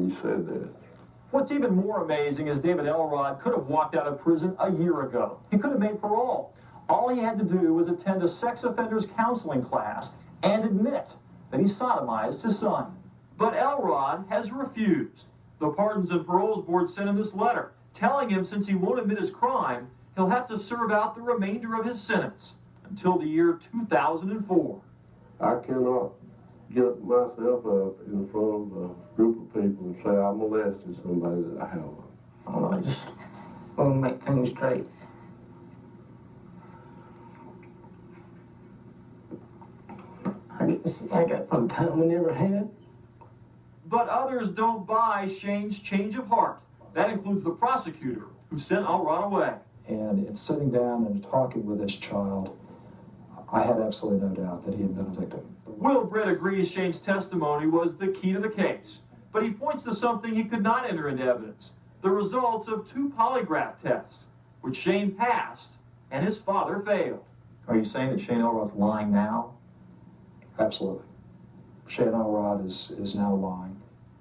you said that. What's even more amazing is David Elrod could have walked out of prison a year ago. He could have made parole. All he had to do was attend a sex offenders counseling class and admit that he sodomized his son. But Elrod has refused. The Pardons and Paroles Board sent him this letter, telling him since he won't admit his crime, he'll have to serve out the remainder of his sentence until the year 2004. I cannot get myself up in front of a group of people and say I molested somebody that I haven't. Oh, I just want to make things straight. I got no time we never had. But others don't buy Shane's change of heart. That includes the prosecutor who sent Elrod away. And in sitting down and talking with this child, I had absolutely no doubt that he had been a victim. Will Britt agrees Shane's testimony was the key to the case, but he points to something he could not enter into evidence, the results of 2 polygraph tests, which Shane passed and his father failed. Are you saying that Shane Elrod's lying now? Absolutely. Shane Elrod is now lying.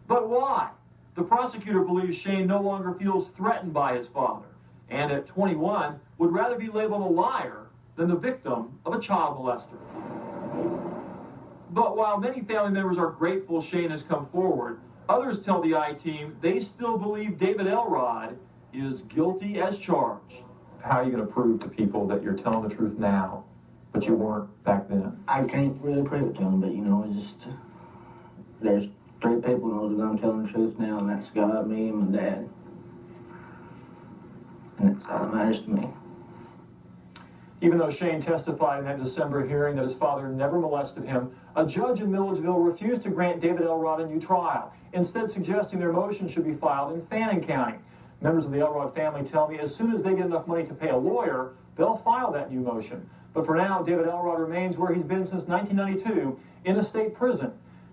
But why? The prosecutor believes Shane no longer feels threatened by his father, and at 21 would rather be labeled a liar than the victim of a child molester. But while many family members are grateful Shane has come forward, others tell the I-Team they still believe David Elrod is guilty as charged. How are you going to prove to people that you're telling the truth now, but you weren't back then? I can't really prove it to them, but you know, it's just, there's 3 people who know that I'm telling the truth now, and that's God, me, and my dad. And that's all that matters to me. Even though Shane testified in that December hearing that his father never molested him, a judge in Milledgeville refused to grant David Elrod a new trial, instead suggesting their motion should be filed in Fannin County. Members of the Elrod family tell me as soon as they get enough money to pay a lawyer, they'll file that new motion. But for now, David Elrod remains where he's been since 1992, in a state prison.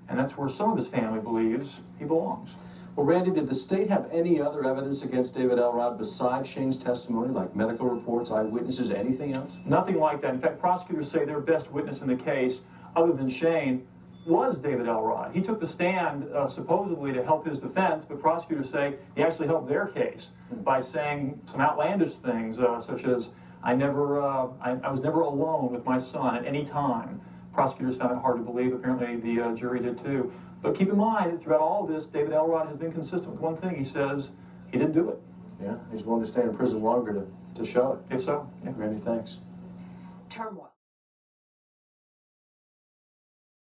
And that's where some of his family believes he belongs. Well, Randy, did the state have any other evidence against David Elrod besides Shane's testimony, like medical reports, eyewitnesses, anything else? Nothing like that. In fact, prosecutors say their best witness in the case, other than Shane, was David Elrod. He took the stand supposedly to help his defense, but prosecutors say he actually helped their case by saying some outlandish things, such as, I was never alone with my son at any time. Prosecutors found it hard to believe. Apparently the jury did too. But keep in mind, throughout all of this, David Elrod has been consistent with one thing. He says he didn't do it. Yeah, he's willing to stay in prison longer to show it. If so, yeah. Randy, thanks. Turmoil.